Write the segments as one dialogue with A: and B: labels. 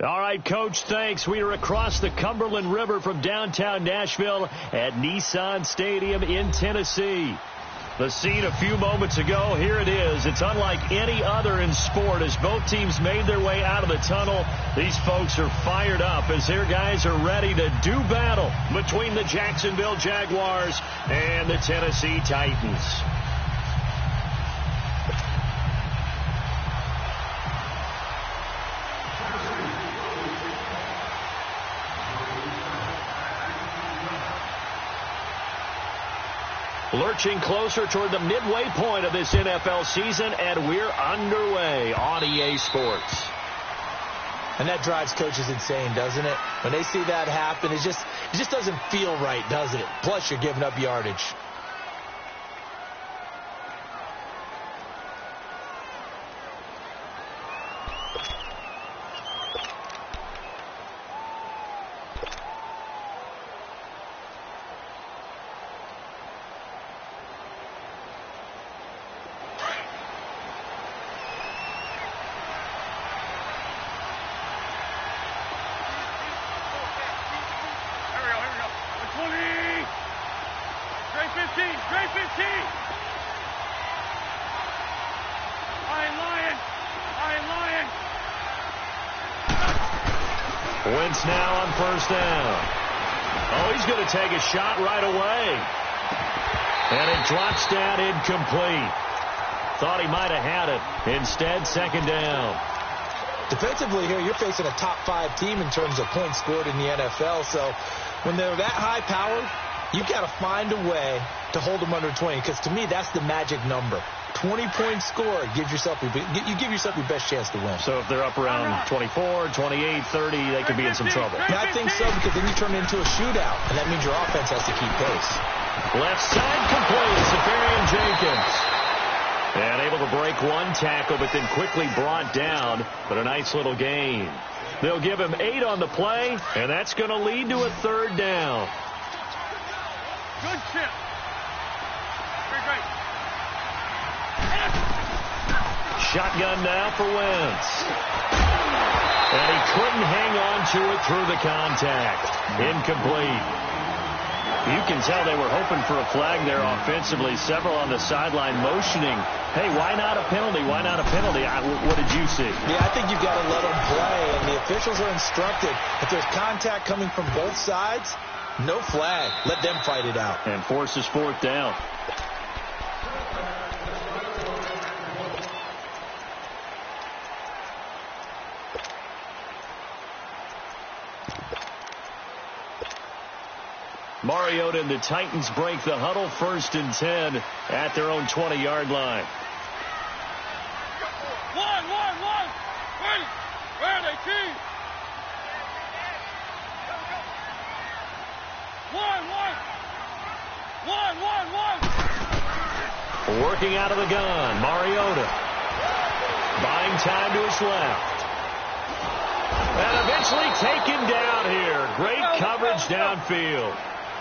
A: All right, Coach, thanks. We are across the Cumberland River from downtown Nashville at Nissan Stadium in Tennessee. The scene a few moments ago, here it is. It's unlike any other in sport as both teams made their way out of the tunnel. These folks are fired up as their guys are ready to do battle between the Jacksonville Jaguars and the Tennessee Titans. Lurching closer toward the midway point of this NFL season, and we're underway on EA Sports.
B: And that drives coaches insane, doesn't it? When they see that happen, it just doesn't feel right, does it? Plus, you're giving up yardage.
A: Wentz now on first down. Oh, he's going to take a shot right away. And it drops down incomplete. Thought he might have had it. Instead, second down.
B: Defensively here, you're facing a top 5 team in terms of points scored in the NFL. So when they're that high powered, you've got to find a way to hold them under 20. Because to me, that's the magic number. 20-point score, you give yourself your best chance to win.
A: So if they're up around 24, 28, 30, they could be in some trouble.
B: Yeah, I think so, because then you turn it into a shootout, and that means your offense has to keep pace.
A: Left side complete, Safarian Jenkins. And able to break one tackle, but then quickly brought down. But a nice little gain. They'll give him 8 on the play, and that's going to lead to a third down.
C: Good chip. Great.
A: Shotgun now for Wentz. And he couldn't hang on to it through the contact. Incomplete. You can tell they were hoping for a flag there offensively. Several on the sideline motioning, hey, why not a penalty? Why not a penalty? What did you see?
B: Yeah, I think you've got to let them play. And the officials are instructed, if there's contact coming from both sides, no flag. Let them fight it out.
A: And forces fourth down. Mariota and the Titans break the huddle, 1st and 10 at their own 20-yard line.
C: One. Where are they, team? One.
A: Working out of the gun, Mariota. Buying time to his left. And eventually taken down here. Great coverage downfield.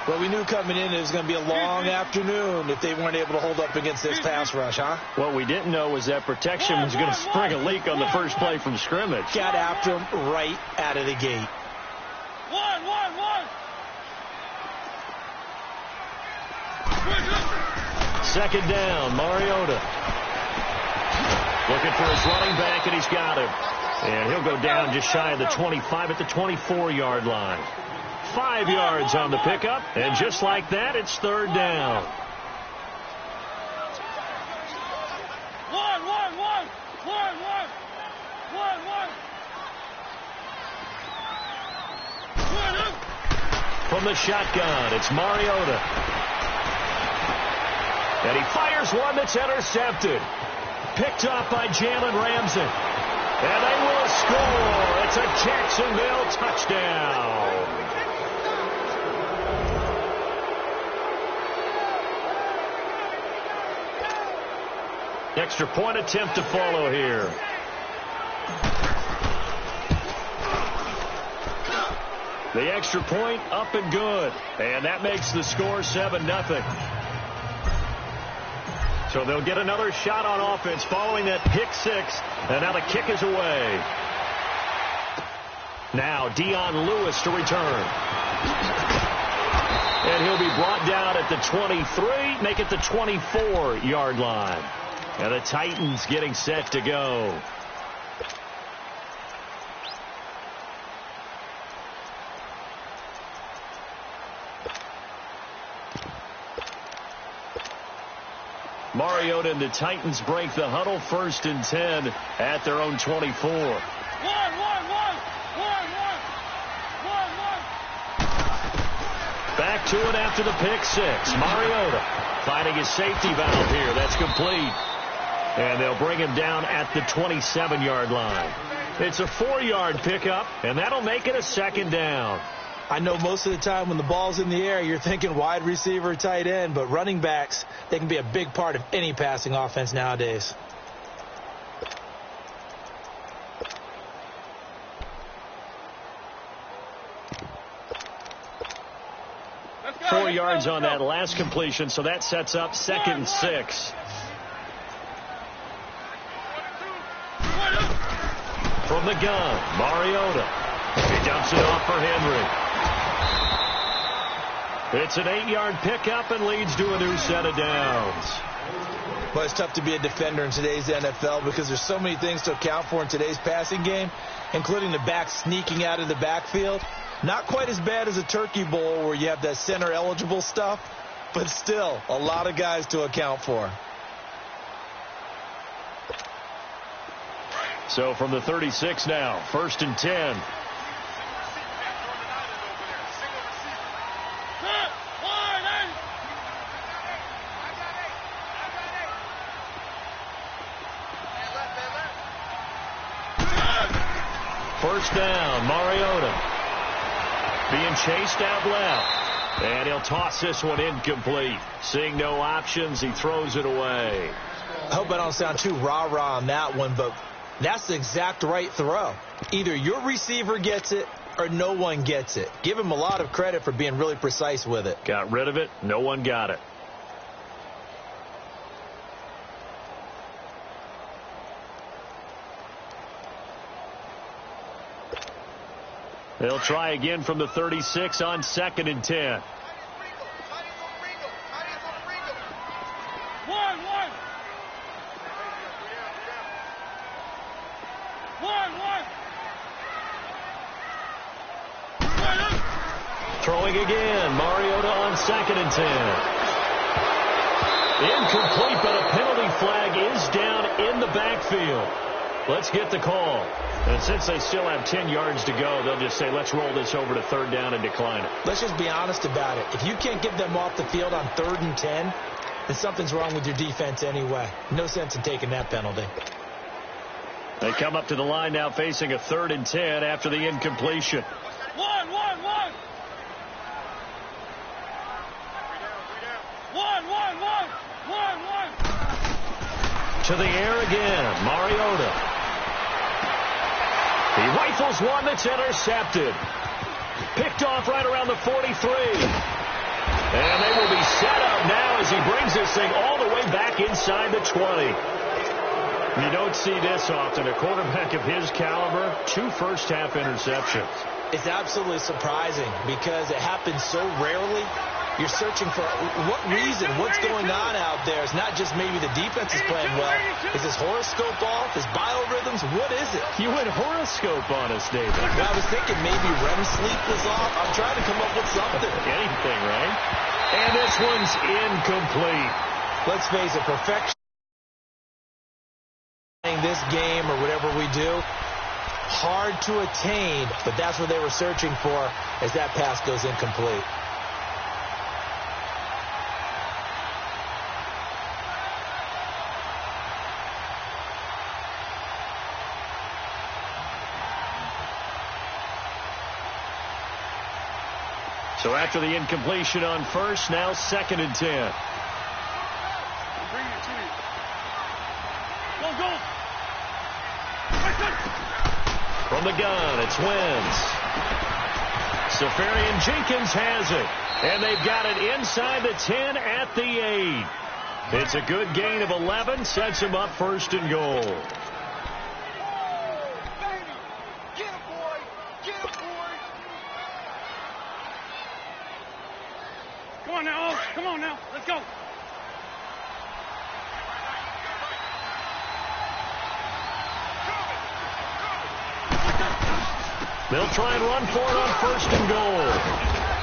B: Well, we knew coming in it was going to be a long afternoon if they weren't able to hold up against this pass rush, huh?
A: What we didn't know was that protection was going to spring a leak on the first play from scrimmage.
B: Got after him right out of the gate.
C: One.
A: Second down, Mariota. Looking for his running back, and he's got him. And he'll go down just shy of the 25 at the 24-yard line. 5 yards on the pickup, and just like that, it's third down.
C: One.
A: From the shotgun, it's Mariota. And he fires one that's intercepted. Picked off by Jalen Ramsey. And they will score. It's a Jacksonville touchdown. Extra point attempt to follow here. The extra point up and good. And that makes the score 7-0. So they'll get another shot on offense following that pick 6. And now the kick is away. Now Dion Lewis to return. And he'll be brought down at the 23, make it the 24-yard line. And the Titans getting set to go. Mariota and the Titans break the huddle, 1st and 10 at their own 24. Back to it after the pick six. Mariota finding his safety valve here. That's complete. And they'll bring him down at the 27-yard line. It's a 4-yard pickup, and that'll make it a 2nd down.
B: I know most of the time when the ball's in the air, you're thinking wide receiver, tight end, but running backs, they can be a big part of any passing offense nowadays.
A: Four yards on that last completion, so that sets up 2nd and 6. From the gun, Mariota. He dumps it off for Henry. It's an 8-yard pickup and leads to a new set of downs.
B: Well, it's tough to be a defender in today's NFL because there's so many things to account for in today's passing game, including the back sneaking out of the backfield. Not quite as bad as a turkey bowl where you have that center eligible stuff, but still a lot of guys to account for.
A: So from the 36 now, 1st and 10. First down, Mariota being chased out left. And he'll toss this one incomplete. Seeing no options, he throws it away.
B: I hope I don't sound too rah-rah on that one, but that's the exact right throw. Either your receiver gets it or no one gets it. Give him a lot of credit for being really precise with it.
A: Got rid of it. No one got it. They'll try again from the 36 on 2nd and 10. Throwing again. Mariota on 2nd and 10. Incomplete, but a penalty flag is down in the backfield. Let's get the call. And since they still have 10 yards to go, they'll just say, let's roll this over to 3rd down and decline it.
B: Let's just be honest about it. If you can't get them off the field on 3rd and 10, then something's wrong with your defense anyway. No sense in taking that penalty.
A: They come up to the line now facing a 3rd and 10 after the incompletion.
C: One.
A: To the air again, Mariota. He rifles one that's intercepted. Picked off right around the 43. And they will be set up now as he brings this thing all the way back inside the 20. You don't see this often. A quarterback of his caliber, 2 first-half interceptions.
B: It's absolutely surprising because it happens so rarely. You're searching for what reason, what's going on out there. It's not just maybe the defense is playing well. Is his horoscope off? His biorhythms? What is it?
A: You went horoscope on us, David.
B: Well, I was thinking maybe REM sleep was off. I'm trying to come up with something.
A: Anything, right? And this one's incomplete.
B: Let's face it, perfection this game or whatever we do, hard to attain, but that's what they were searching for as that pass goes incomplete.
A: So after the incompletion on 1st, now 2nd and 10.
C: Bring it to me. Go.
A: From the gun, it's Wentz. Safarian Jenkins has it. And they've got it inside the 10 at the 8. It's a good gain of 11, sets him up 1st and goal.
C: Come on now, come on now, let's go.
A: They'll try and run for it on 1st and goal.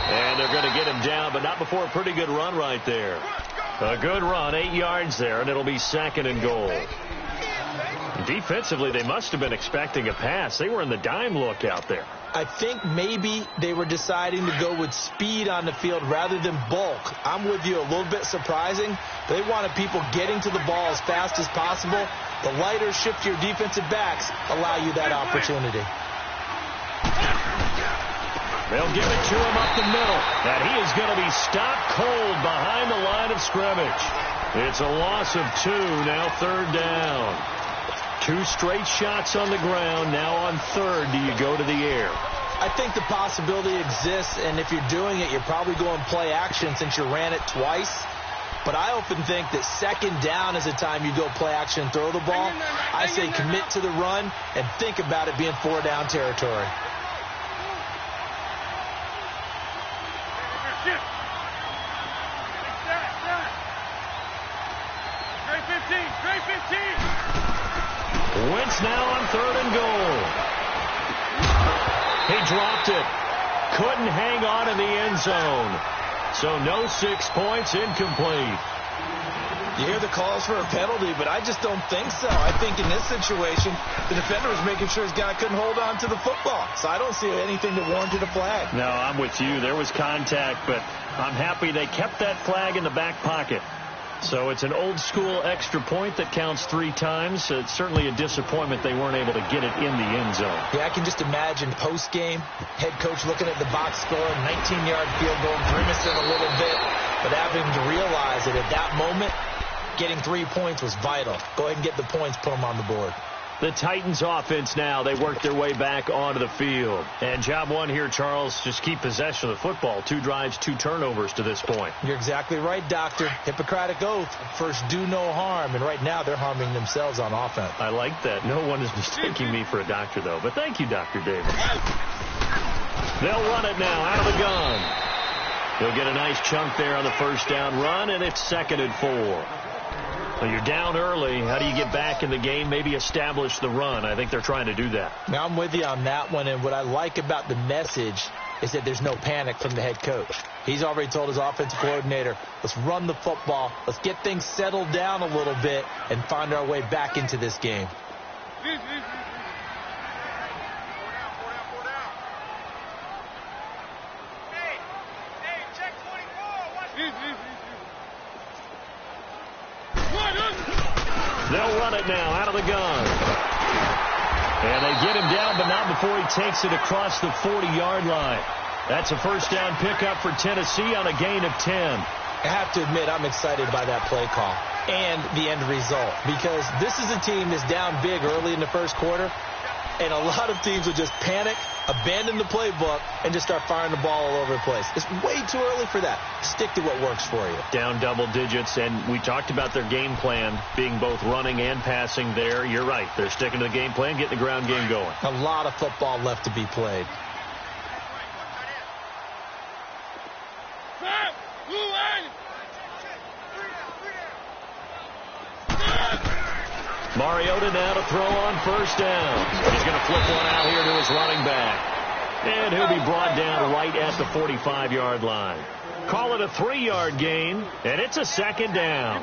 A: And they're going to get him down, but not before a pretty good run right there. A good run, 8 yards there, and it'll be 2nd and goal. Defensively, they must have been expecting a pass. They were in the dime look out there.
B: I think maybe they were deciding to go with speed on the field rather than bulk. I'm with you, a little bit surprising. They wanted people getting to the ball as fast as possible. The lighter, shiftier defensive backs allow you that opportunity.
A: They'll give it to him up the middle. And he is going to be stopped cold behind the line of scrimmage. It's a loss of 2, now 3rd down. 2 straight shots on the ground. Now on 3rd, do you go to the air?
B: I think the possibility exists, and if you're doing it, you're probably going play action since you ran it twice. But I often think that 2nd down is the time you go play action and throw the ball. I say commit to the run and think about it being 4-down territory.
A: Wentz now on 3rd and goal. He dropped it. Couldn't hang on in the end zone. So no 6 points, incomplete.
B: You hear the calls for a penalty, but I just don't think so. I think in this situation, the defender was making sure his guy couldn't hold on to the football. So I don't see anything that warranted a flag.
A: No, I'm with you. There was contact, but I'm happy they kept that flag in the back pocket. So it's an old-school extra point that counts 3 times. It's certainly a disappointment they weren't able to get it in the end zone.
B: Yeah, I can just imagine post-game, head coach looking at the box score, 19-yard field goal, grimacing a little bit, but having to realize that at that moment, getting 3 points was vital. Go ahead and get the points, put them on the board.
A: The Titans offense now, they work their way back onto the field. And job one here, Charles, just keep possession of the football. 2 drives, 2 turnovers to this point.
B: You're exactly right, Doctor. Hippocratic oath, first do no harm. And right now they're harming themselves on offense.
A: I like that. No one is mistaking me for a doctor, though. But thank you, Dr. Davis. They'll run it now out of the gun. They'll get a nice chunk there on the 1st down run, and it's 2nd and 4. Well, you're down early. How do you get back in the game? Maybe establish the run. I think they're trying to do that.
B: Now, I'm with you on that one, and what I like about the message is that there's no panic from the head coach. He's already told his offensive coordinator, let's run the football, let's get things settled down a little bit and find our way back into this game.
A: They'll run it now out of the gun. And they get him down, but not before he takes it across the 40-yard line. That's a 1st down pickup for Tennessee on a gain of 10.
B: I have to admit, I'm excited by that play call and the end result, because this is a team that's down big early in the 1st quarter, and a lot of teams will just panic, abandon the playbook, and just start firing the ball all over the place. It's way too early for that. Stick to what works for you.
A: Down double digits, and we talked about their game plan being both running and passing there. You're right. They're sticking to the game plan, getting the ground game going.
B: A lot of football left to be played.
A: Mariota now to throw on 1st down. He's going to flip one out here to his running back. And he'll be brought down right at the 45-yard line. Call it a 3-yard gain, and it's a 2nd down.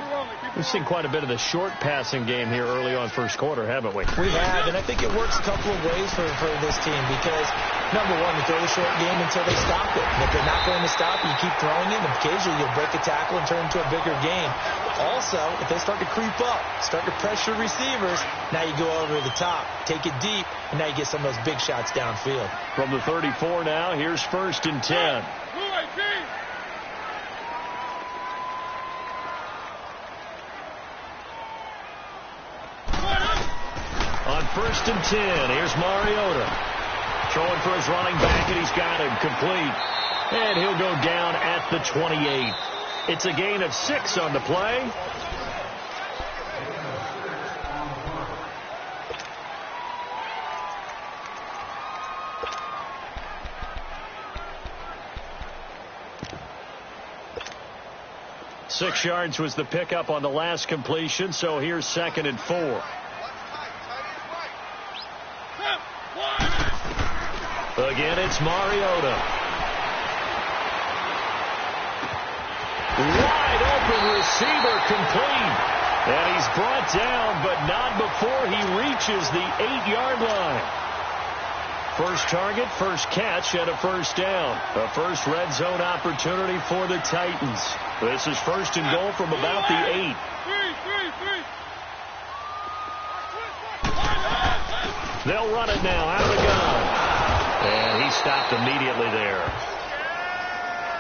A: We've seen quite a bit of the short passing game here early on 1st quarter, haven't we?
B: We have, and I think it works a couple of ways for this team because, number one, you throw the short game until they stop it. And if they're not going to stop it, you keep throwing it, and occasionally you'll break a tackle and turn it into a bigger game. Also, if they start to creep up, start to pressure receivers, now you go over the top, take it deep, and now you get some of those big shots downfield.
A: From the 34 now, here's 1st and 10. On 1st and 10, here's Mariota. Throwing for his running back, and he's got him complete. And he'll go down at the 28. It's a gain of 6 on the play. 6 yards was the pickup on the last completion, so here's 2nd and 4. Again, it's Mariota. Wide open receiver, complete. And he's brought down, but not before he reaches the 8-yard line. First target, first catch, and a first down. A first red zone opportunity for the Titans. This is 1st and goal from about the 8. They'll run it now out of the gun. And he stopped immediately there.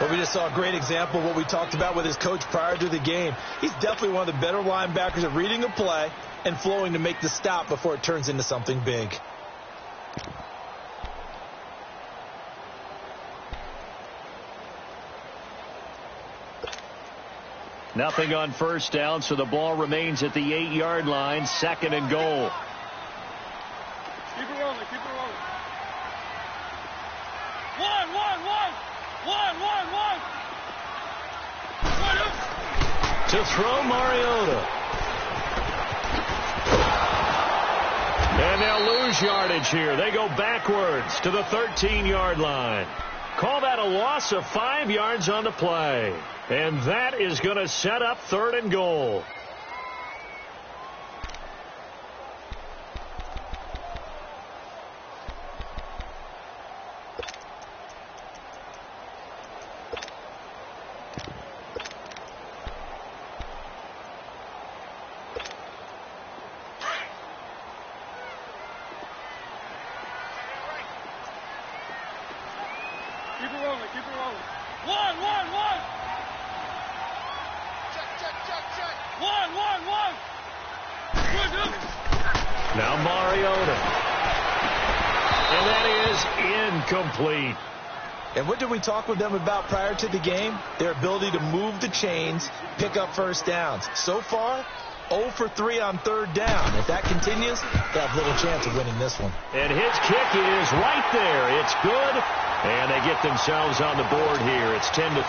B: Well, we just saw a great example of what we talked about with his coach prior to the game. He's definitely one of the better linebackers at reading a play and flowing to make the stop before it turns into something big.
A: Nothing on first down, so the ball remains at the 8-yard line. 2nd and goal.
C: Keep it rolling, keep it rolling. One.
A: To throw, Mariota. And they'll lose yardage here. They go backwards to the 13-yard line. Call that a loss of 5 yards on the play. And that is going to set up 3rd and goal.
C: Keep it rolling, keep it rolling. One. Check. One.
A: Now Mariota. And that is incomplete.
B: And what did we talk with them about prior to the game? Their ability to move the chains, pick up first downs. So far, 0 for 3 on 3rd down. If that continues, they have little chance of winning this one.
A: And his kick is right there. It's good. And they get themselves on the board here. It's 10-3.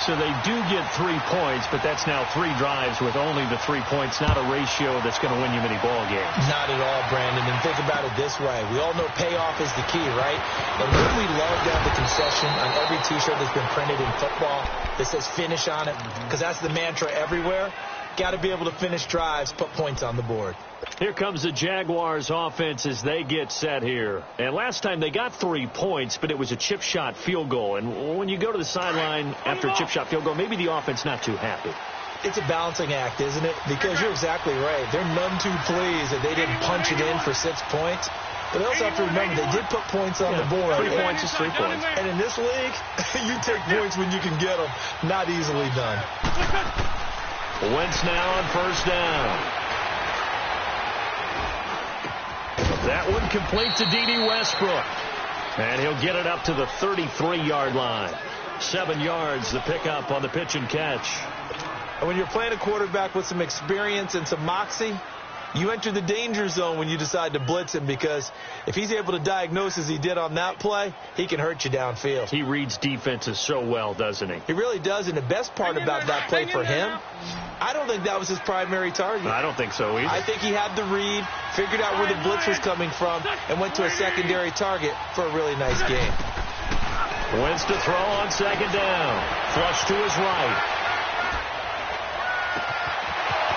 A: So they do get 3 points, but that's now 3 drives with only the 3 points, not a ratio that's going to win you many ball games.
B: Not at all, Brandon. And think about it this way. We all know payoff is the key, right? And wouldn't we love to have the concession on every T-shirt that's been printed in football that says finish on it? Because that's the mantra everywhere. Got to be able to finish drives, put points on the board.
A: Here comes the Jaguars offense as they get set here. And last time they got 3 points, but it was a chip shot field goal. And when you go to the sideline after a chip shot field goal, maybe the offense not too happy.
B: It's a balancing act, isn't it? Because you're exactly right. They're none too pleased that they didn't punch it in for 6 points. But they also have to remember they did put points on the board.
A: 3 points is 3 points.
B: And in this league, you take points when you can get them. Not easily done.
A: Wentz now on first down. That one complete to D.D. Westbrook. And he'll get it up to the 33-yard line. 7 yards, the pickup on the pitch and catch.
B: And when you're playing a quarterback with some experience and some moxie, you enter the danger zone when you decide to blitz him, because if he's able to diagnose as he did on that play, he can hurt you downfield.
A: He reads defenses so well, doesn't he?
B: He really does, and the best part about that play for him, I don't think that was his primary target.
A: I don't think so either.
B: I think he had the read, figured out where the blitz was coming from, and went to a secondary target for a really nice game.
A: Wentz to throw on second down. Flush to his right.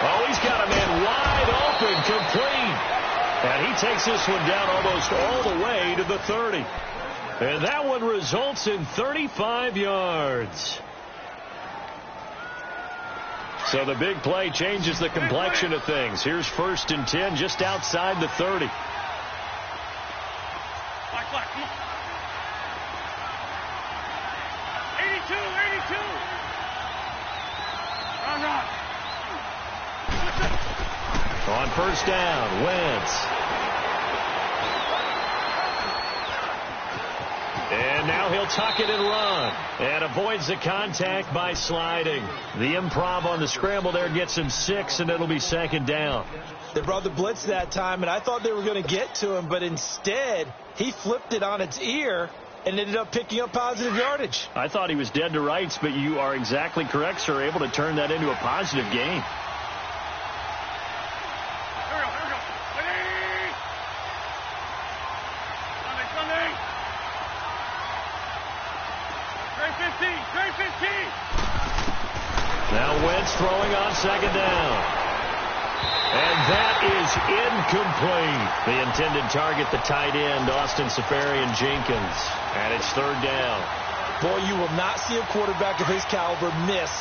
A: Oh, he's got a man wide open, complete. And he takes this one down almost all the way to the 30. And that one results in 35 yards. So the big play changes the complexion of things. Here's 1st and 10 just outside the 30.
C: Come on. 82. Run.
A: On first down, Wentz. And now he'll tuck it and run. And avoids the contact by sliding. The improv on the scramble there gets him 6, and it'll be 2nd down.
B: They brought the blitz that time, and I thought they were going to get to him, but instead he flipped it on its ear and ended up picking up positive yardage.
A: I thought he was dead to rights, but you are exactly correct, sir. Able to turn that into a positive gain. Now Wentz throwing on second down. And that is incomplete. The intended target, the tight end, Austin Seferian-Jenkins. And it's third down.
B: Boy, you will not see a quarterback of his caliber miss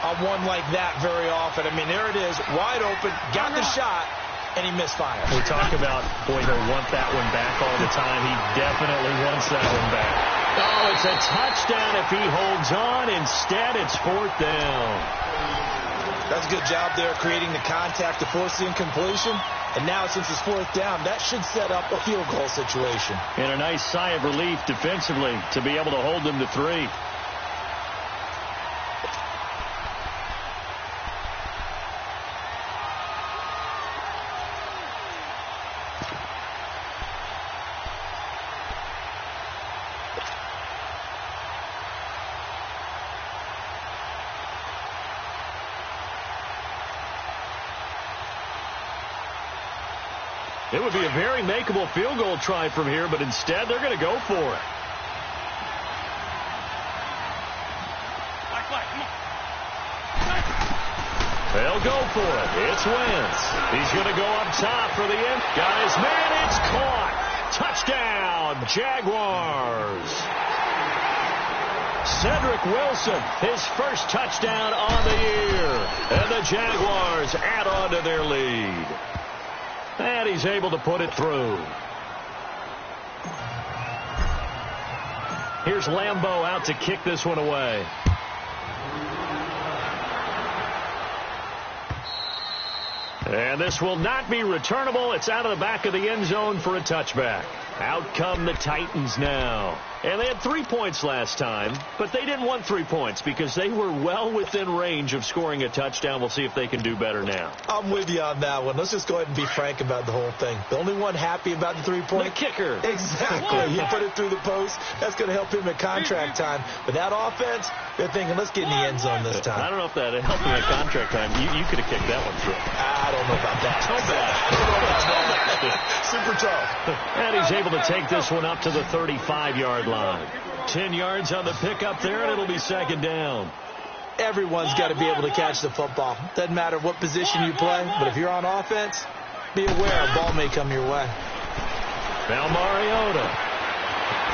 B: on one like that very often. I mean, there it is, wide open, got the shot, and he misfired.
A: We talk about, boy, he'll want that one back all the time. He definitely wants that one back. Oh, it's a touchdown if he holds on. Instead, it's fourth down.
B: That's a good job there creating the contact to force the incompletion. And now, since it's fourth down, that should set up a field goal situation.
A: And a nice sigh of relief defensively to be able to hold them to 3. It would be a very makeable field goal try from here, but instead they're going to go for it. They'll go for it. It's Wentz. He's going to go up top for the end. Guys, man, it's caught. Touchdown, Jaguars. Cedric Wilson, his first touchdown on the year. And the Jaguars add on to their lead. And he's able to put it through. Here's Lambeau out to kick this one away. And this will not be returnable. It's out of the back of the end zone for a touchback. Out come the Titans now. And they had 3 points last time, but they didn't want 3 points because they were well within range of scoring a touchdown. We'll see if they can do better now.
B: I'm with you on that one. Let's just go ahead and be frank about the whole thing. The only one happy about the 3-point?
A: The kicker.
B: Exactly. He put it through the post. That's going to help him at contract time. But that offense, they're thinking, let's get in the end zone this time.
A: I don't know if that helped him at contract time. You could have kicked that one through.
B: I don't know about that.
A: So bad.
B: Super tough.
A: And he's able to take this one up to the 35-yard line. 10 yards on the pickup there, and it'll be second down.
B: Everyone's got to be able to catch the football. Doesn't matter what position you play, but if you're on offense, be aware a ball may come your way.
A: Now Mariota.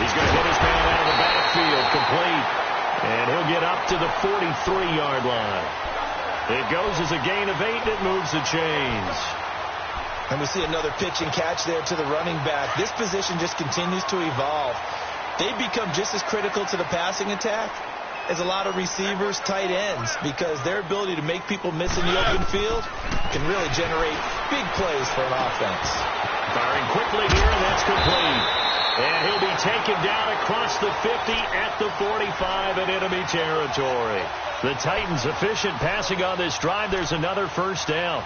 A: He's going to hit his man out of the backfield, complete. And he'll get up to the 43-yard line. It goes as a gain of 8, and it moves the chains.
B: And we see another pitch and catch there to the running back. This position just continues to evolve. They become just as critical to the passing attack as a lot of receivers, tight ends, because their ability to make people miss in the open field can really generate big plays for an offense.
A: Firing quickly here, and that's complete. And he'll be taken down across the 50 at the 45 in enemy territory. The Titans efficient passing on this drive. There's another first down.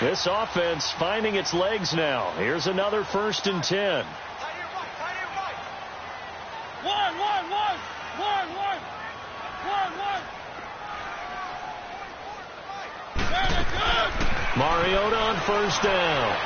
A: This offense finding its legs now. Here's another 1st and 10. Mariota on first down.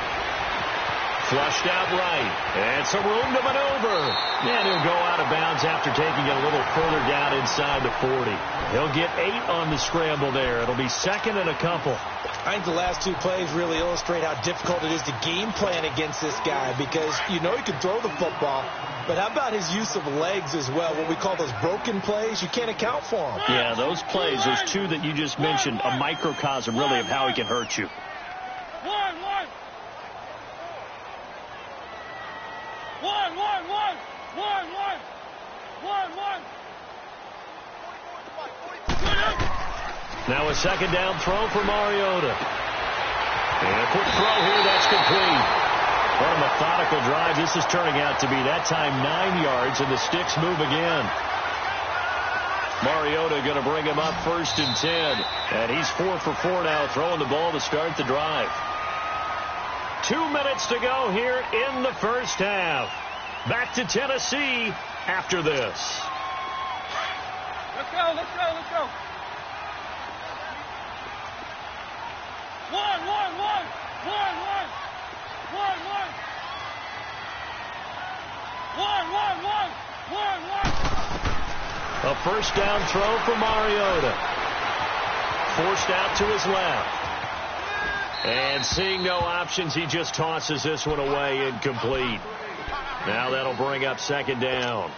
A: Flushed out right. And some room to maneuver. And he'll go out of bounds after taking it a little further down inside the 40. He'll get 8 on the scramble there. It'll be second and a couple.
B: I think the last 2 plays really illustrate how difficult it is to game plan against this guy, because you know he can throw the football, but how about his use of legs as well? What we call those broken plays, you can't account for them.
A: Yeah, those plays, those 2 that you just mentioned, a microcosm really of how he can hurt you. Now a second down throw for Mariota. And a quick throw here, that's complete. What a methodical drive. This is turning out to be, that time, 9 yards, and the sticks move again. Mariota going to bring him up 1st and 10. And he's 4 for 4 now, throwing the ball to start the drive. 2 minutes to go here in the first half. Back to Tennessee after this.
C: Let's go, let's go, let's go. One.
A: A first down throw for Mariota. Forced out to his left. And seeing no options, he just tosses this one away, incomplete. Now that'll bring up 2nd down.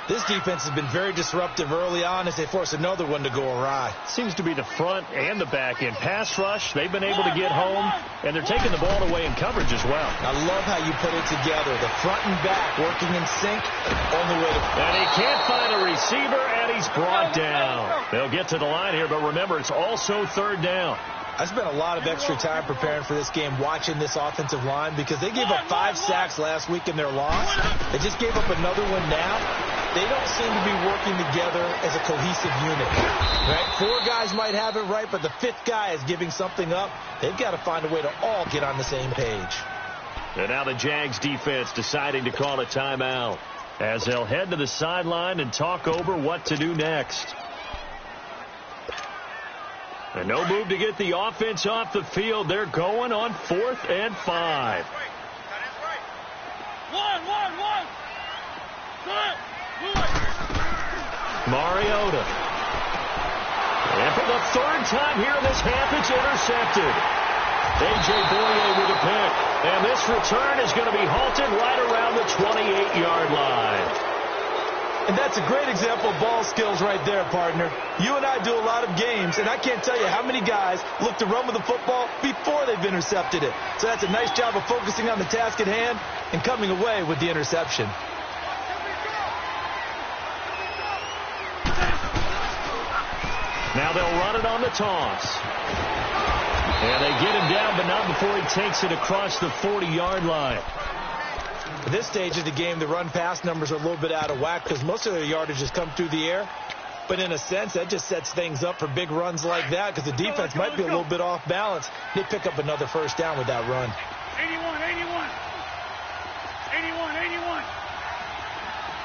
B: This defense has been very disruptive early on as they force another one to go awry.
A: Seems to be the front and the back end. Pass rush, they've been able to get home, and they're taking the ball away in coverage as well.
B: I love how you put it together. The front and back working in sync. Only way to...
A: And he can't find a receiver, and he's brought down. They'll get to the line here, but remember, it's also 3rd down.
B: I spent a lot of extra time preparing for this game, watching this offensive line, because they gave up 5 sacks last week in their loss. They just gave up another one now. They don't seem to be working together as a cohesive unit. Right? 4 guys might have it right, but the 5th guy is giving something up. They've got to find a way to all get on the same page.
A: And now the Jags defense deciding to call a timeout as they'll head to the sideline and talk over what to do next. And no move to get the offense off the field. They're going on 4th and 5.
C: One. Good.
A: Mariota. And for the 3rd time here in this half, it's intercepted. A.J. Boye with a pick. And this return is going to be halted right around the 28-yard line.
B: And that's a great example of ball skills right there, partner. You and I do a lot of games, and I can't tell you how many guys look to run with the football before they've intercepted it. So that's a nice job of focusing on the task at hand and coming away with the interception.
A: Now they'll run it on the toss. And they get him down, but not before he takes it across the 40-yard line.
B: At this stage of the game, the run-pass numbers are a little bit out of whack because most of their yardage has come through the air. But in a sense, that just sets things up for big runs like that because the defense might be a little bit off balance. They pick up another first down with that run.
C: 81.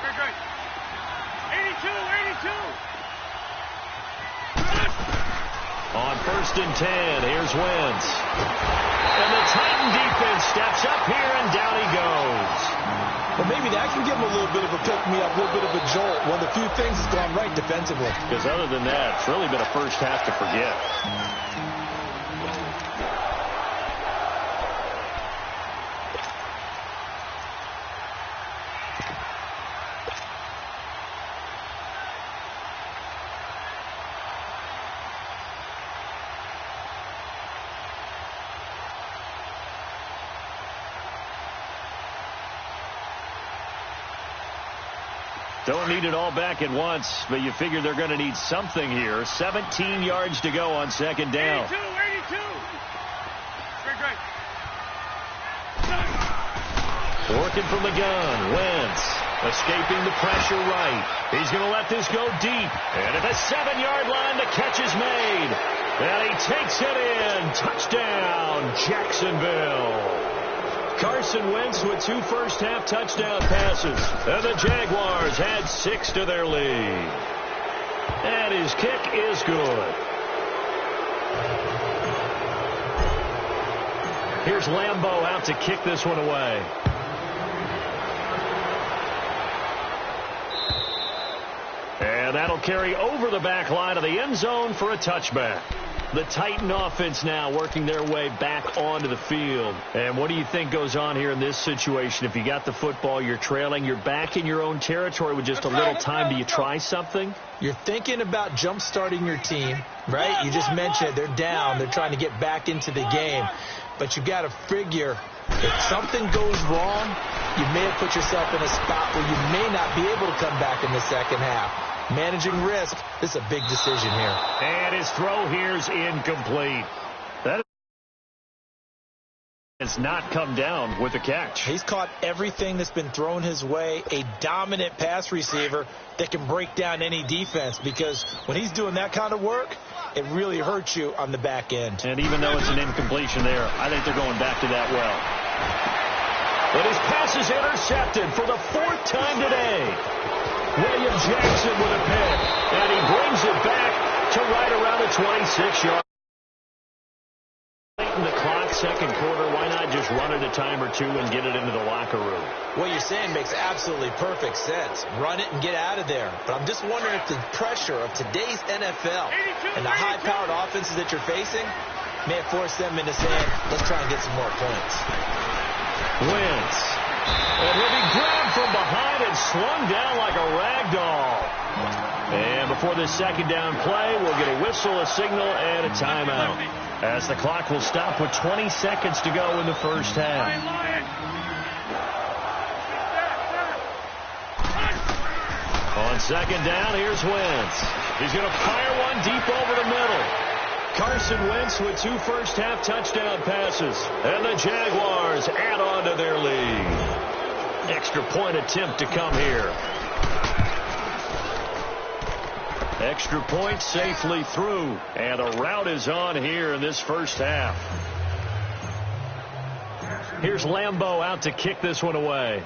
C: Very great. 82.
A: On 1st and 10, here's Wentz. And the Titan defense steps up here, and down he goes.
B: Well, maybe that can give him a little bit of a pick-me-up, a little bit of a jolt. One of the few things that's gone right defensively.
A: Because other than that, it's really been a first half to forget. Don't need it all back at once, but you figure they're going to need something here. 17 yards to go on 2nd down.
C: 82. Very great.
A: Working from the gun. Wentz escaping the pressure right. He's going to let this go deep. And at the 7-yard line, the catch is made. And he takes it in. Touchdown, Jacksonville. Carson Wentz with 2 first-half touchdown passes. And the Jaguars add 6 to their lead. And his kick is good. Here's Lambeau out to kick this one away. And that'll carry over the back line of the end zone for a touchback. The Titan offense now working their way back onto the field. And what do you think goes on here in this situation? If you got the football, you're trailing, you're back in your own territory with just a little time. Do you try something?
B: You're thinking about jump-starting your team, right? You just mentioned they're down. They're trying to get back into the game. But you got to figure if something goes wrong, you may have put yourself in a spot where you may not be able to come back in the second half. Managing risk, this is a big decision here.
A: And his throw here is incomplete. Has not come down with the catch.
B: He's caught everything that's been thrown his way. A dominant pass receiver that can break down any defense, because when he's doing that kind of work, it really hurts you on the back end.
A: And even though it's an incompletion there, I think they're going back to that well. But his pass is intercepted for the 4th time today. William Jackson with a pick, and he brings it back to right around the 26-yard. In the clock, second quarter, why not just run it a time or two and get it into the locker room?
B: What you're saying makes absolutely perfect sense. Run it and get out of there. But I'm just wondering if the pressure of today's NFL and the high-powered offenses that you're facing may have forced them into saying, let's try and get some more points.
A: Wentz. And he'll be grabbed from behind and slung down like a rag doll. And before this second down play, we'll get a whistle, a signal, and a timeout, as the clock will stop with 20 seconds to go in the first half. On second down, here's Wentz. He's going to fire one deep over the middle. Carson Wentz with 2 first-half touchdown passes. And the Jaguars add on to their lead. Extra point attempt to come here. Extra point safely through. And a rout is on here in this first half. Here's Lambeau out to kick this one away.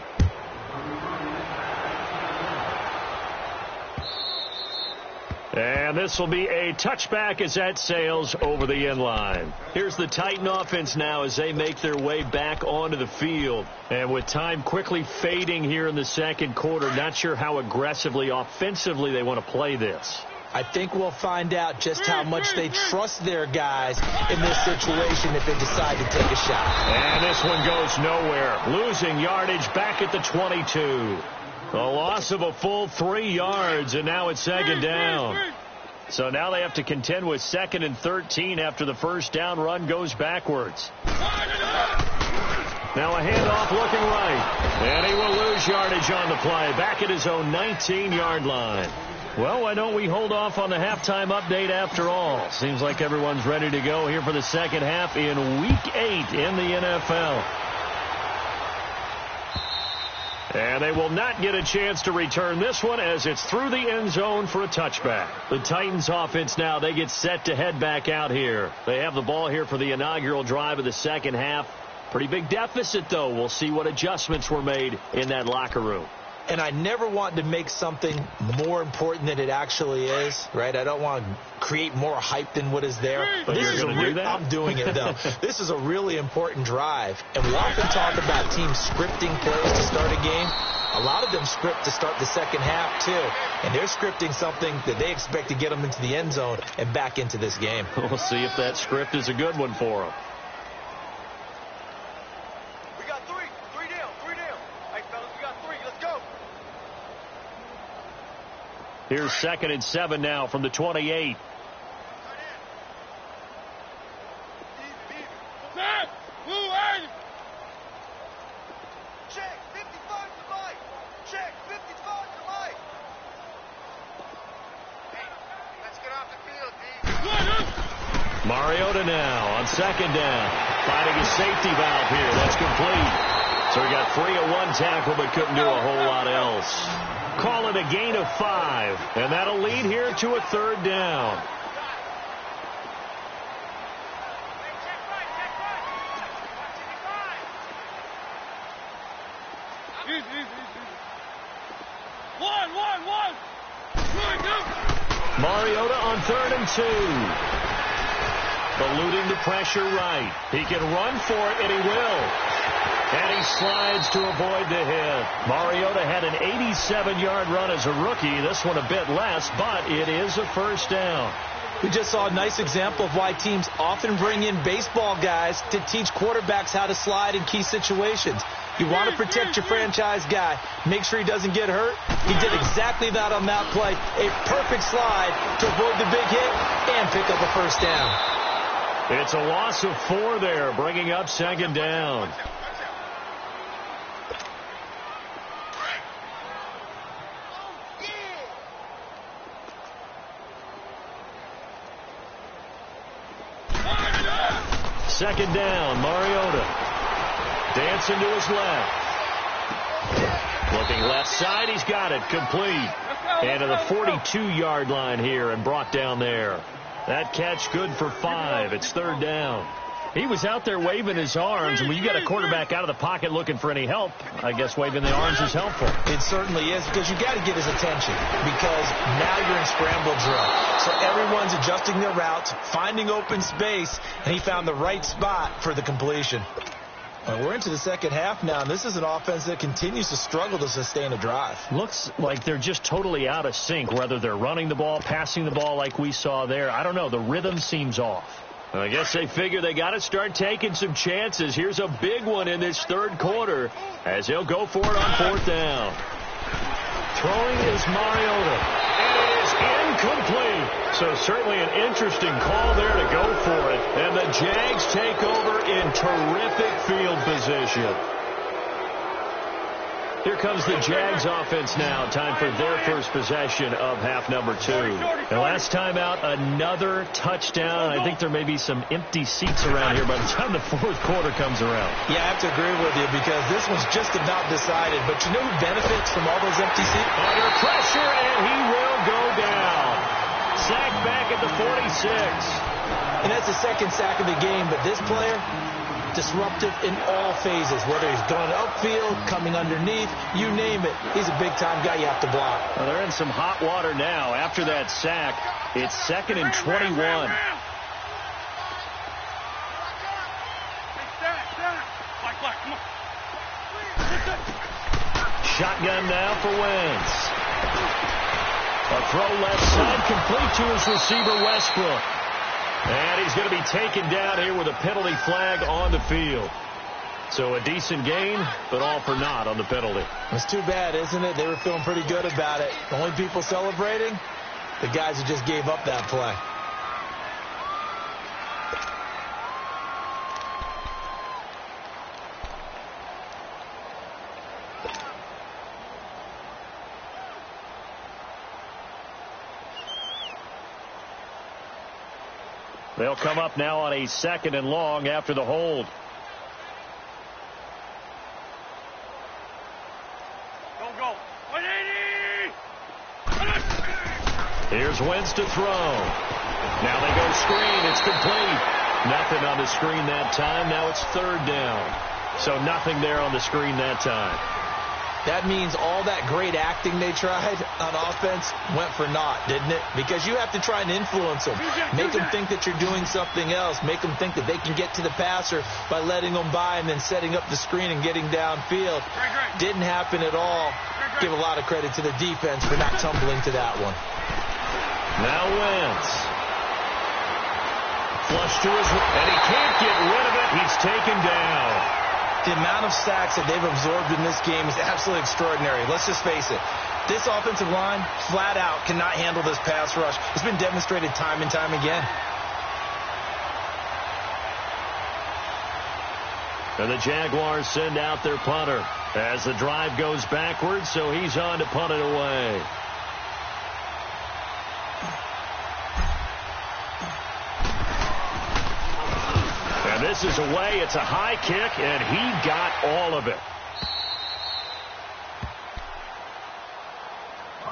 A: And this will be a touchback as that sails over the end line. Here's the Titan offense now as they make their way back onto the field. And with time quickly fading here in the second quarter, not sure how aggressively, offensively they want to play this.
B: I think we'll find out just how much they trust their guys in this situation if they decide to take a shot.
A: And this one goes nowhere. Losing yardage back at the 22. A loss of a full 3 yards, and now it's second down. So now they have to contend with 2nd and 13 after the first down run goes backwards. Now a handoff looking right. And he will lose yardage on the play, back at his own 19-yard line. Well, why don't we hold off on the halftime update after all? Seems like everyone's ready to go here for the second half in Week 8 in the NFL. And they will not get a chance to return this one as it's through the end zone for a touchback. The Titans offense now, they get set to head back out here. They have the ball here for the inaugural drive of the second half. Pretty big deficit, though. We'll see what adjustments were made in that locker room.
B: And I never want to make something more important than it actually is, right? I don't want to create more hype than what is there.
A: But you're going to do that?
B: I'm doing it, though. This is a really important drive. And we often talk about teams scripting plays to start a game. A lot of them script to start the second half, too. And they're scripting something that they expect to get them into the end zone and back into this game.
A: We'll see if that script is a good one for them.
C: We got three down. Hey, fellas, we got 3. Let's go.
A: Here's 2nd and 7 now from the 28.
C: Check, 55 to Mike. Check, 55 to Mike. Hey, let's get off the field, D.
A: Mariota now on 2nd down. Finding a safety valve here. That's complete. So he got 3 of 1 tackle, but couldn't do a whole lot else. Call it a gain of 5. And that'll lead here to a 3rd down. Mariota on 3rd and 2. Eluding the pressure right. He can run for it, and he will. And he slides to avoid the hit. Mariota had an 87-yard run as a rookie. This one a bit less, but it is a first down.
B: We just saw a nice example of why teams often bring in baseball guys to teach quarterbacks how to slide in key situations. You want to protect your franchise guy. Make sure he doesn't get hurt. He did exactly that on that play. A perfect slide to avoid the big hit and pick up a first down.
A: It's a loss of 4 there, bringing up 2nd down. Second down, Mariota. Hansen to his left. Looking left side, he's got it. Complete. And to the 42-yard line here and brought down there. That catch good for 5. It's third down. He was out there waving his arms, and when you got a quarterback out of the pocket looking for any help, I guess waving the arms is helpful.
B: It certainly is, because you got to get his attention, because now you're in scramble drill. So everyone's adjusting their routes, finding open space, and he found the right spot for the completion. We're into the second half now, and this is an offense that continues to struggle to sustain a drive.
A: Looks like they're just totally out of sync, whether they're running the ball, passing the ball like we saw there. I don't know. The rhythm seems off. I guess they figure they got to start taking some chances. Here's a big one in this third quarter as they'll go for it on fourth down. Throwing is Mariota, and it is incomplete. So certainly an interesting call there to go for it. And the Jags take over in terrific field position. Here comes the Jags offense now. Time for their first possession of half number 2. And last time out, another touchdown. I think there may be some empty seats around here by the time the fourth quarter comes around.
B: Yeah, I have to agree with you, because this one's just about decided. But you know who benefits from all those empty seats?
A: Under pressure, and he will go down. Sacked back at the 46.
B: And that's the second sack of the game. But this player, disruptive in all phases, whether he's going upfield, coming underneath, you name it. He's a big-time guy you have to block.
A: Well, they're in some hot water now. After that sack, it's 2nd and 21. Shotgun now for Wentz. A throw left side, complete to his receiver, Westbrook. And he's going to be taken down here with a penalty flag on the field. So a decent gain, but all for naught on the penalty.
B: It's too bad, isn't it? They were feeling pretty good about it. The only people celebrating, the guys who just gave up that play.
A: They'll come up now on a 2nd and long after the hold.
C: Go. 180!
A: Here's Wentz to throw. Now they go screen. It's complete. Nothing on the screen that time. Now it's third down. So nothing there on the screen that time.
B: That means all that great acting they tried on offense went for naught, didn't it? Because you have to try and influence them. Make them think that you're doing something else. Make them think that they can get to the passer by letting them by and then setting up the screen and getting downfield. Didn't happen at all. Give a lot of credit to the defense for not tumbling to that one.
A: Now Wentz. Flush to his right, and he can't get rid of it. He's taken down.
B: The amount of sacks that they've absorbed in this game is absolutely extraordinary. Let's just face it. This offensive line, flat out, cannot handle this pass rush. It's been demonstrated time and time again.
A: And the Jaguars send out their punter as the drive goes backwards, so he's on to punt it away. And this is away. It's a high kick, and he got all of it.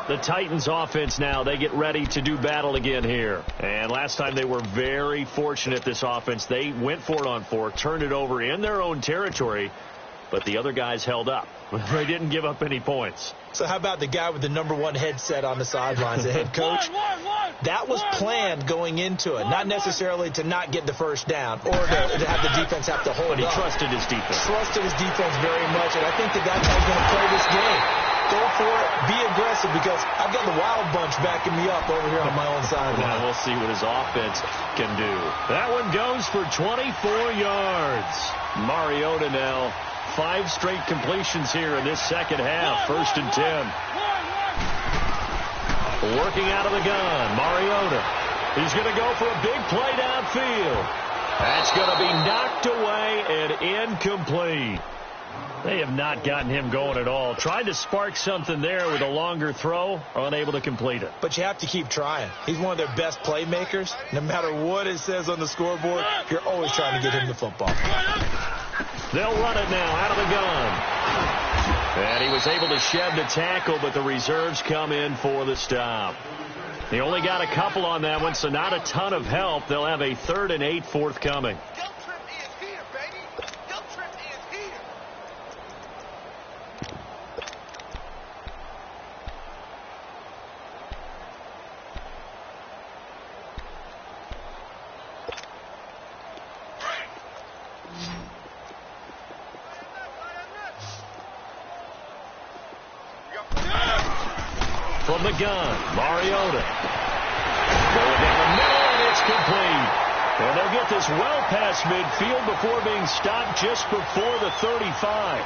A: The Titans offense now, they get ready to do battle again here. And last time they were very fortunate, this offense. They went for it on 4, turned it over in their own territory, but the other guys held up. They didn't give up any points.
B: So how about the guy with the #1 headset on the sidelines, the head coach? That was planned going into it, not necessarily to not get the first down or to have the defense have to hold
A: But he
B: up.
A: trusted his defense.
B: Trusted his defense very much, and I think that that's how he's going to play this game. Go for it, be aggressive, because I've got the wild bunch backing me up over here on my own sideline.
A: Now we'll see what his offense can do. That one goes for 24 yards. Mariota now, 5 straight completions here in this second half. 1st and 10. Working out of the gun, Mariota. He's going to go for a big play downfield. That's going to be knocked away and incomplete. They have not gotten him going at all. Tried to spark something there with a longer throw, unable to complete it.
B: But you have to keep trying. He's one of their best playmakers. No matter what it says on the scoreboard, you're always trying to get him the football.
A: They'll run it now out of the gun. And he was able to shed the tackle, but the reserves come in for the stop. They only got a couple on that one, so not a ton of help. They'll have a 3rd and 8 forthcoming. From the gun, Mariota. Going down the middle, and it's complete. And they'll get this well past midfield before being stopped just before the 35.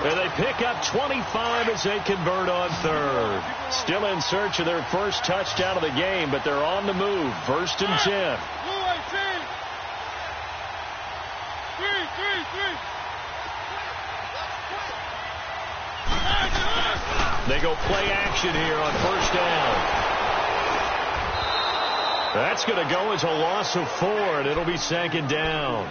A: And they pick up 25 as they convert on 3rd. Still in search of their first touchdown of the game, but they're on the move. 1st and 10. They go play action here on 1st down. That's going to go as a loss of 4, and it'll be 2nd down.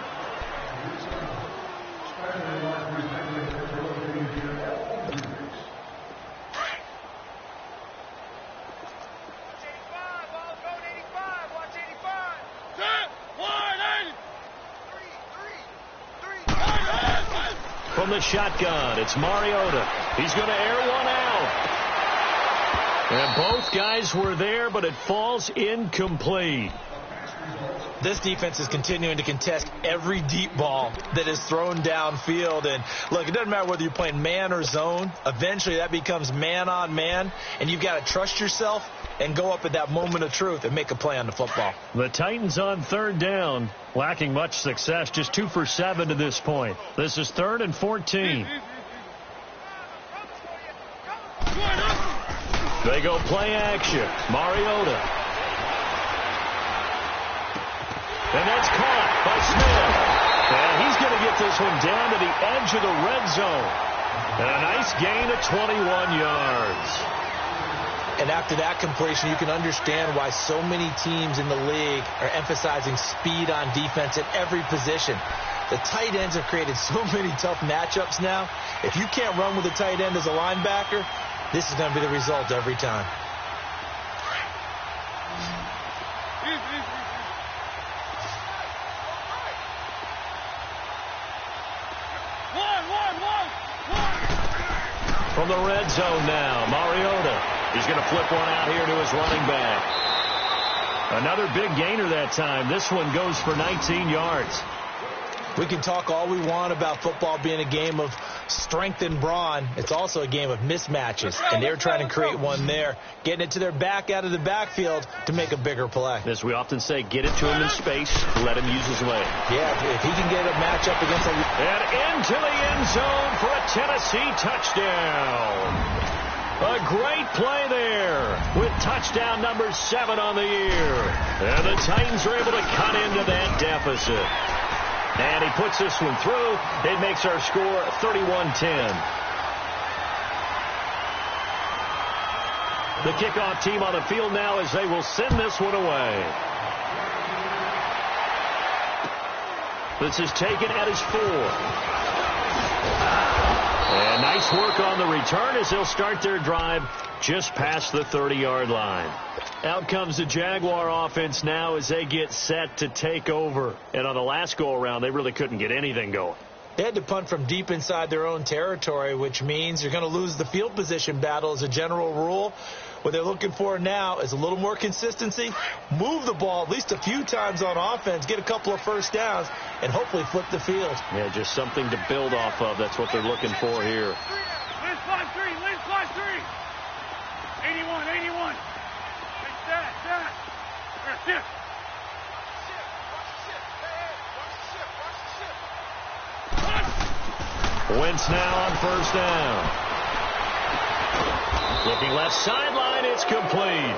A: From the shotgun, it's Mariota. He's going to air one out. And both guys were there, but it falls incomplete.
B: This defense is continuing to contest every deep ball that is thrown downfield. And, look, it doesn't matter whether you're playing man or zone. Eventually that becomes man on man, and you've got to trust yourself and go up at that moment of truth and make a play on the football.
A: The Titans on 3rd down, lacking much success, just 2 for 7 to this point. This is 3rd and 14. They go play action. Mariota. And that's caught by Smith. And he's going to get this one down to the edge of the red zone. And a nice gain of 21 yards.
B: And after that completion, you can understand why so many teams in the league are emphasizing speed on defense at every position. The tight ends have created so many tough matchups now. If you can't run with a tight end as a linebacker, this is going to be the result every time.
A: From the red zone now, Mariota. He's going to flip one out here to his running back. Another big gainer that time. This one goes for 19 yards.
B: We can talk all we want about football being a game of strength and brawn. It's also a game of mismatches, and they're trying to create one there, getting it to their back out of the backfield to make a bigger play.
A: As we often say, get it to him in space, let him use his leg.
B: Yeah, if he can get a matchup against a...
A: And into the end zone for a Tennessee touchdown. A great play there with touchdown number 7 on the year. And the Titans are able to cut into that deficit. And he puts this one through. It makes our score 31-10. The kickoff team on the field now as they will send this one away. This is taken at his 4. And nice work on the return as they'll start their drive just past the 30-yard line. Out comes the Jaguar offense now as they get set to take over. And on the last go-around, they really couldn't get anything going.
B: They had to punt from deep inside their own territory, which means you're going to lose the field position battle as a general rule. What they're looking for now is a little more consistency, move the ball at least a few times on offense, get a couple of first downs, and hopefully flip the field.
A: Yeah, just something to build off of. That's what they're looking for here.
C: Lynch 5-3, Lynch 5-3. 81, 81. That. Shift.
A: Wentz now on first down. Looking left sideline, it's complete.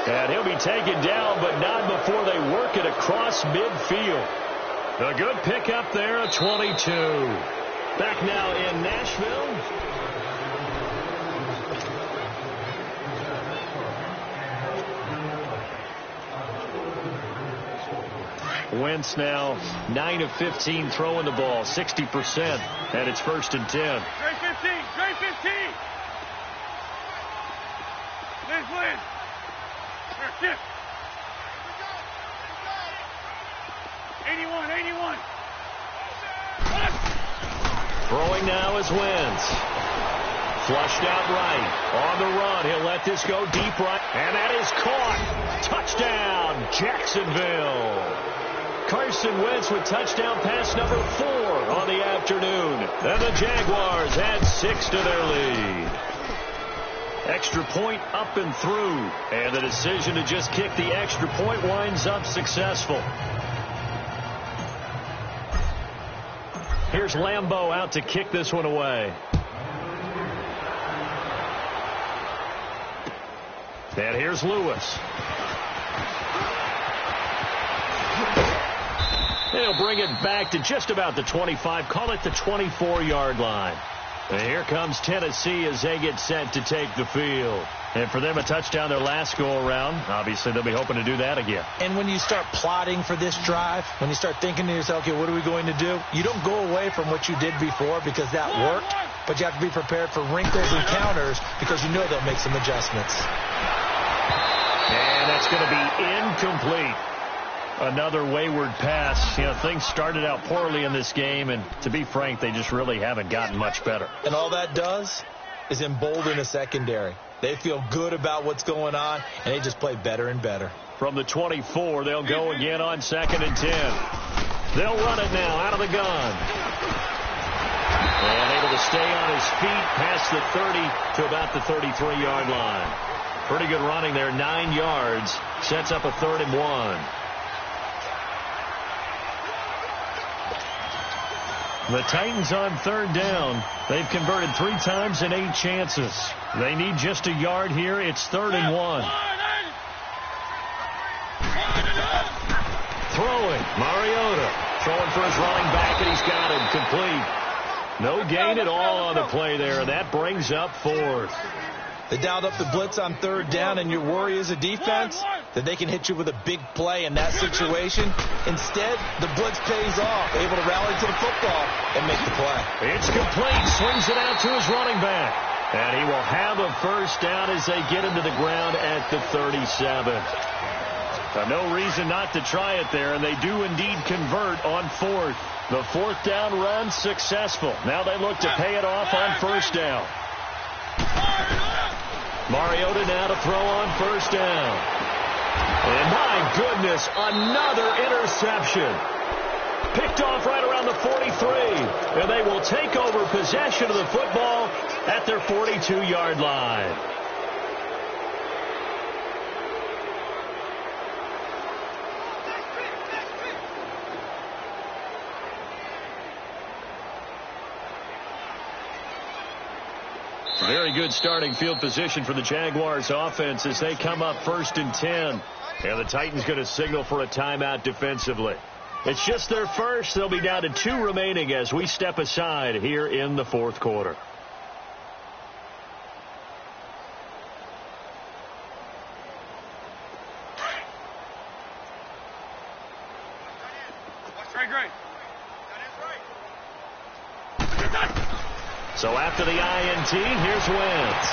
A: And he'll be taken down, but not before they work it across midfield. A good pickup there, a 22. Back now in Nashville. Wentz now 9 of 15 throwing the ball, 60%, and it's 1st and 10.
C: Trey 15, Trey 15. Liz. Here, shift. 81.
A: Throwing now is Wentz. Flushed out right. On the run. He'll let this go deep right. And that is caught. Touchdown, Jacksonville. Carson Wentz with touchdown pass number 4 on the afternoon. And the Jaguars add 6 to their lead. Extra point up and through. And the decision to just kick the extra point winds up successful. Here's Lambeau out to kick this one away. And here's Lewis. They'll bring it back to just about the 25. Call it the 24-yard line. And here comes Tennessee as they get set to take the field. And for them, a touchdown their last go-around. Obviously, they'll be hoping to do that again.
B: And when you start plotting for this drive, when you start thinking to yourself, okay, what are we going to do? You don't go away from what you did before because that worked, but you have to be prepared for wrinkles and counters because you know they'll make some adjustments.
A: And that's going to be incomplete. Another wayward pass. You know, things started out poorly in this game, and to be frank, they just really haven't gotten much better.
B: And all that does is embolden the secondary. They feel good about what's going on, and they just play better and better.
A: From the 24, they'll go again on 2nd and 10. They'll run it now out of the gun. And able to stay on his feet past the 30 to about the 33-yard line. Pretty good running there, 9 yards. Sets up a 3rd and 1. The Titans on 3rd down. They've converted 3 times in 8 chances. They need just a yard here. It's 3rd and 1. Throwing. Mariota. Throwing for his running back, and he's got him complete. No gain at all on the play there, and that brings up 4th.
B: They dialed up the blitz on 3rd down, and your worry as a defense that they can hit you with a big play in that situation. Instead, the blitz pays off, able to rally to the football and make the play.
A: It's complete. Swings it out to his running back. And he will have a 1st down as they get him to the ground at the 37. No reason not to try it there, and they do indeed convert on 4th. The 4th down run successful. Now they look to pay it off on 1st down. Mariota now to throw on 1st down. And my goodness, another interception. Picked off right around the 43. And they will take over possession of the football at their 42-yard line. Very good starting field position for the Jaguars offense as they come up 1st and 10. And the Titans going to signal for a timeout defensively. It's just their first. They'll be down to 2 remaining as we step aside here in the 4th quarter. So after the INT, here's Wentz.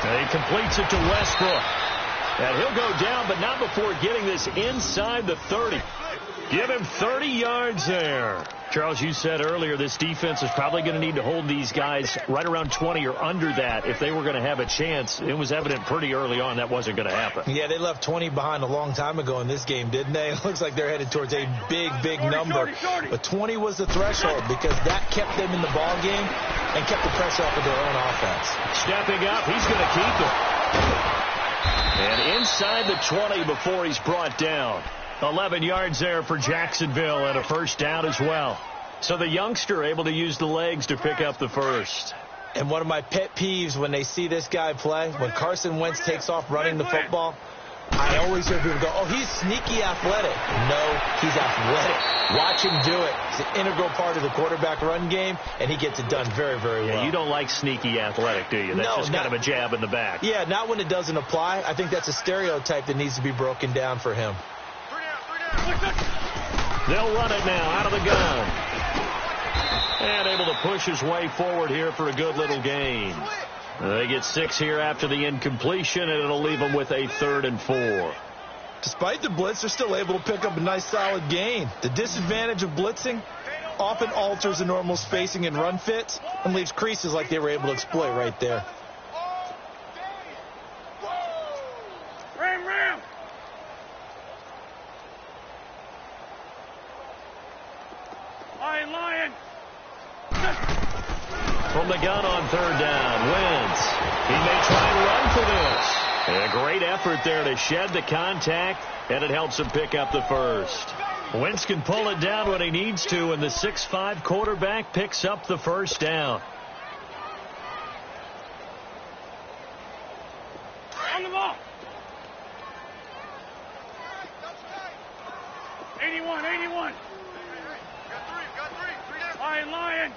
A: And he completes it to Westbrook. And he'll go down, but not before getting this inside the 30. Give him 30 yards there. Charles, you said earlier this defense is probably going to need to hold these guys right around 20 or under that if they were going to have a chance. It was evident pretty early on that wasn't going to happen.
B: Yeah, they left 20 behind a long time ago in this game, didn't they? It looks like they're headed towards a big number. But 20 was the threshold because that kept them in the ball game and kept the pressure off of their own offense.
A: Stepping up, he's going to keep it. And inside the 20 before he's brought down. 11 yards there for Jacksonville and a 1st down as well. So the youngster able to use the legs to pick up the 1st.
B: And one of my pet peeves when they see this guy play, when Carson Wentz takes off running the football, I always hear people go, oh, he's sneaky athletic. No, he's athletic. Watch him do it. It's an integral part of the quarterback run game, and he gets it done very well.
A: Yeah, you don't like sneaky athletic, do you? That's just kind of a jab in the back.
B: Yeah, not when it doesn't apply. I think that's a stereotype that needs to be broken down for him.
A: They'll run it now out of the gun. And able to push his way forward here for a good little gain. They get 6 here after the incompletion, and it'll leave them with a 3rd and 4.
B: Despite the blitz, they're still able to pick up a nice solid gain. The disadvantage of blitzing often alters the normal spacing and run fits and leaves creases like they were able to exploit right there.
C: Ram! Lion!
A: From the gun on 3rd down, Wentz. He may try and run for this. A great effort there to shed the contact, and it helps him pick up the first. Wentz can pull it down when he needs to, and the 6'5" quarterback picks up the first down.
C: On the ball! 81! Got three down. Lion!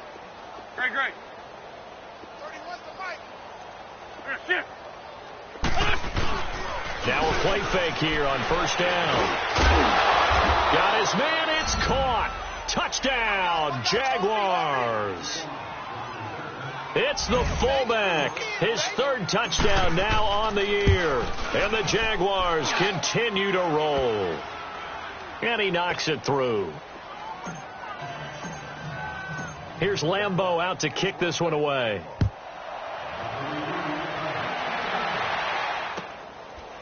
C: Great. 31's the mic. Shift.
A: Now a play fake here on 1st down. Got his man, it's caught. Touchdown, Jaguars. It's the fullback. His 3rd touchdown now on the year. And the Jaguars continue to roll. And he knocks it through. Here's Lambeau out to kick this one away.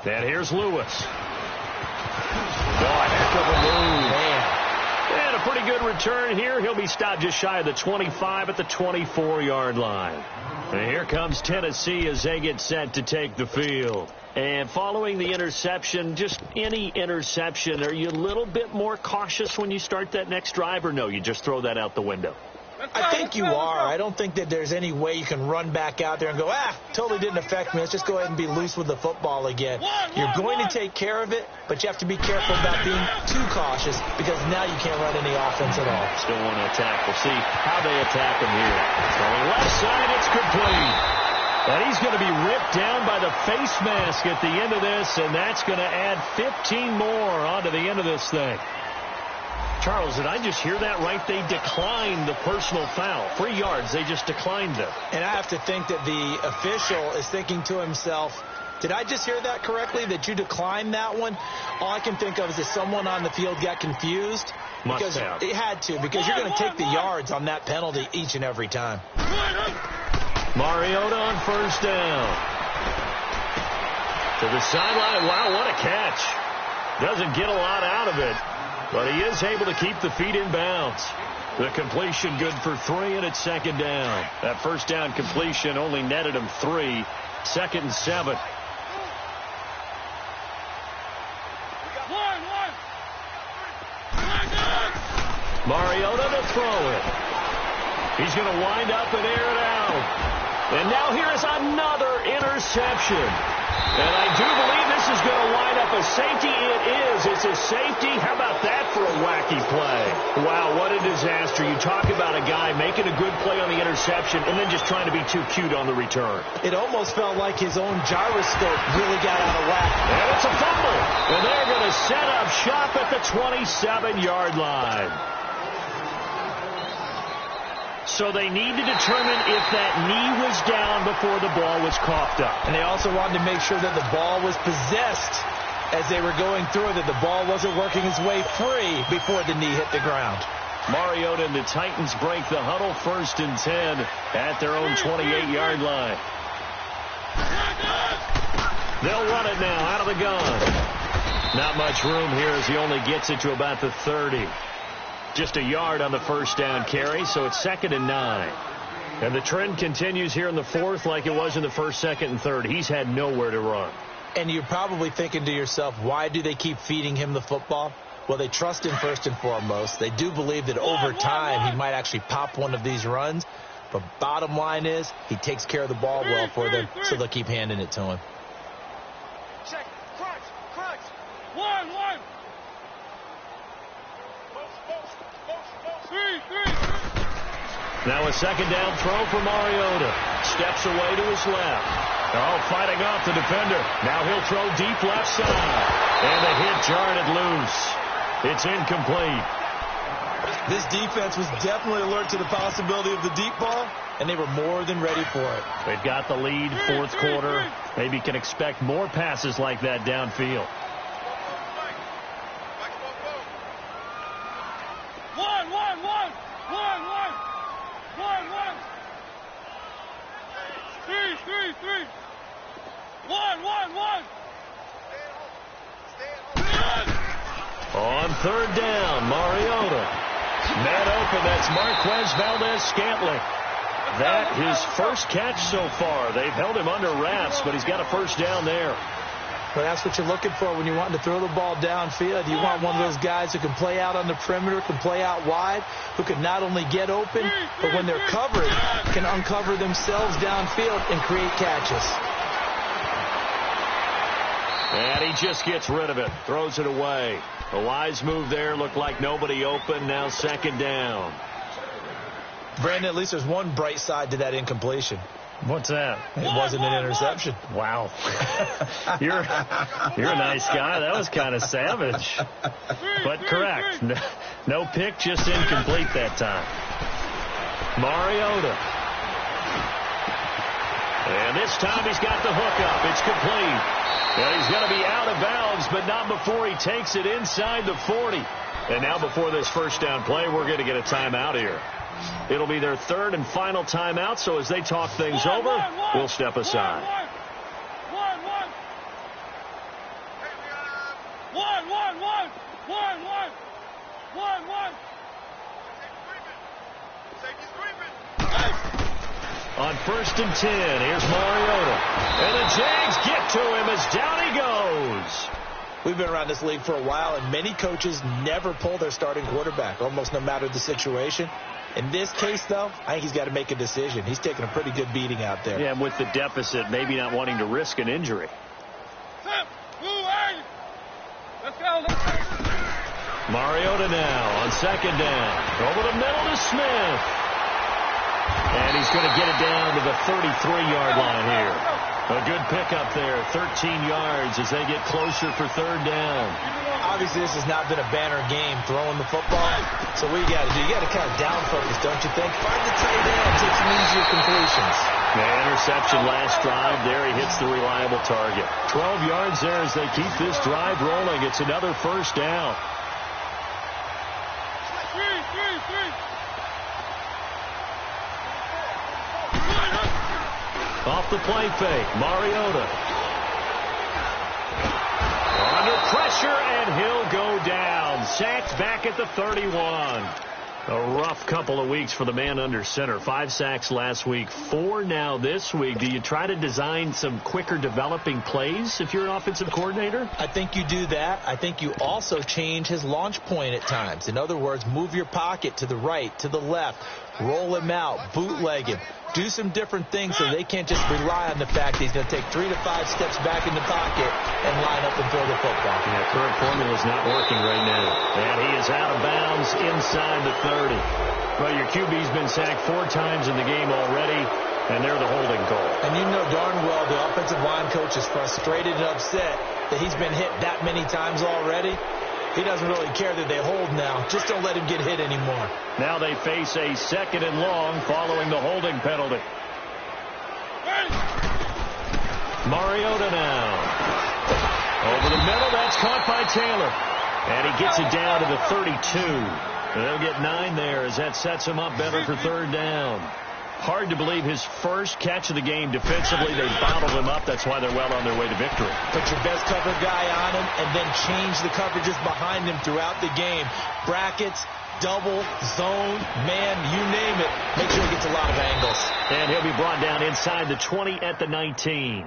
A: And here's Lewis. Oh, a heck of a move. And a pretty good return here. He'll be stopped just shy of the 25 at the 24-yard line. And here comes Tennessee as they get set to take the field. And following the interception, just any interception, are you a little bit more cautious when you start that next drive, or no, you just throw that out the window?
B: I think you are. I don't think that there's any way you can run back out there and go, totally didn't affect me. Let's just go ahead and be loose with the football again. You're going to take care of it, but you have to be careful about being too cautious because now you can't run any offense at all.
A: Still want to attack. We'll see how they attack him here. Throwing left side, it's complete. And he's going to be ripped down by the face mask at the end of this, and that's going to add 15 more onto the end of this thing. Charles, did I just hear that right? They declined the personal foul. 3 yards, they just declined them.
B: And I have to think that the official is thinking to himself, did I just hear that correctly, that you declined that one? All I can think of is that someone on the field got confused.
A: Must have.
B: It had to, because you're going to take the yards on that penalty each and every time.
A: Mariota on 1st down. To the sideline. Wow, what a catch. Doesn't get a lot out of it. But he is able to keep the feet in bounds. The completion good for 3, and it's 2nd down. That 1st down completion only netted him 3. 2nd and 7. Mariota to throw it. He's going to wind up and air it out. And now here is another interception. And I do believe this is going to wind up a safety. It is. It's a safety. How about that for a wacky play? Wow, what a disaster. You talk about a guy making a good play on the interception and then just trying to be too cute on the return.
B: It almost felt like his own gyroscope really got out of whack.
A: And it's a fumble. And they're going to set up shop at the 27-yard line. So they need to determine if that knee was down before the ball was coughed up.
B: And they also wanted to make sure that the ball was possessed as they were going through it, that the ball wasn't working its way free before the knee hit the ground.
A: Mariota and the Titans break the huddle, 1st and 10 at their own 28-yard line. They'll run it now out of the gun. Not much room here as he only gets it to about the 30. Just a yard on the 1st down carry, so it's 2nd and 9. And the trend continues here in the 4th like it was in the 1st, 2nd, and 3rd. He's had nowhere to run.
B: And you're probably thinking to yourself, why do they keep feeding him the football? Well, they trust him first and foremost. They do believe that over time he might actually pop one of these runs. But bottom line is he takes care of the ball well for them, so they'll keep handing it to him.
C: Check. Crunch. One.
A: Now a 2nd down throw for Mariota. Steps away to his left. Oh, fighting off the defender. Now he'll throw deep left side. And the hit jarred it loose. It's incomplete.
B: This defense was definitely alert to the possibility of the deep ball, and they were more than ready for it.
A: They've got the lead, fourth quarter. Maybe can expect more passes like that downfield. On third down, Mariota. Man open, that's Marquez Valdez-Scantling. That his first catch so far. They've held him under wraps, but he's got a first down there.
B: Well, that's what you're looking for when you want to throw the ball downfield. You want one of those guys who can play out on the perimeter, can play out wide, who can not only get open, but when they're covered, can uncover themselves downfield and create catches.
A: And he just gets rid of it, throws it away. A wise move there, looked like nobody open, now second down.
B: Brandon, at least there's one bright side to that incompletion.
A: What's that?
B: It wasn't an interception.
A: Wow. You're a nice guy. That was kind of savage. But correct. No pick, just incomplete that time. Mariota. And this time he's got the hook up. It's complete. And he's going to be out of bounds, but not before he takes it inside the 40. And now before this first down play, we're going to get a timeout here. It'll be their third and final timeout, so as they talk things over, we'll step aside. On first and 10, here's Mariota. And the Jags get to him as down he goes.
B: We've been around this league for a while, and many coaches never pull their starting quarterback, almost no matter the situation. In this case, though, I think he's got to make a decision. He's taking a pretty good beating out there.
A: Yeah, and with the deficit, maybe not wanting to risk an injury. Mariota now on second down. Over the middle to Smith. And he's going to get it down to the 33-yard line here. A good pickup there, 13 yards as they get closer for third down.
B: Obviously, this has not been a banner game throwing the football. So what you got to do, you got to kind of down focus, don't you think? Find the tight end, take some easier completions.
A: The interception last drive there. He hits the reliable target. 12 yards there as they keep this drive rolling. It's another first down. Off the play fake, Mariota. Under pressure, and he'll go down. Sacked back at the 31. A rough couple of weeks for the man under center. 5 sacks last week, 4 now this week. Do you try to design some quicker developing plays if you're an offensive coordinator?
B: I think you do that. I think you also change his launch point at times. In other words, move your pocket to the right, to the left, roll him out, bootleg him. Do some different things so they can't just rely on the fact that he's going to take 3 to 5 steps back in the pocket and line up and throw the football.
A: Yeah, current formula is not working right now. And he is out of bounds inside the 30. Well, your QB's been sacked 4 times in the game already, and they're the holding call.
B: And you know darn well the offensive line coach is frustrated and upset that he's been hit that many times already. He doesn't really care that they hold now. Just don't let him get hit anymore.
A: Now they face a second and long following the holding penalty. Mariota now. Over the middle, that's caught by Taylor. And he gets it down to the 32. They'll get 9 there as that sets him up better for third down. Hard to believe his first catch of the game defensively. They bottled him up. That's why they're well on their way to victory.
B: Put your best cover guy on him and then change the coverages behind him throughout the game. Brackets, double, zone, man, you name it. Make sure he gets a lot of angles.
A: And he'll be brought down inside the 20 at the 19.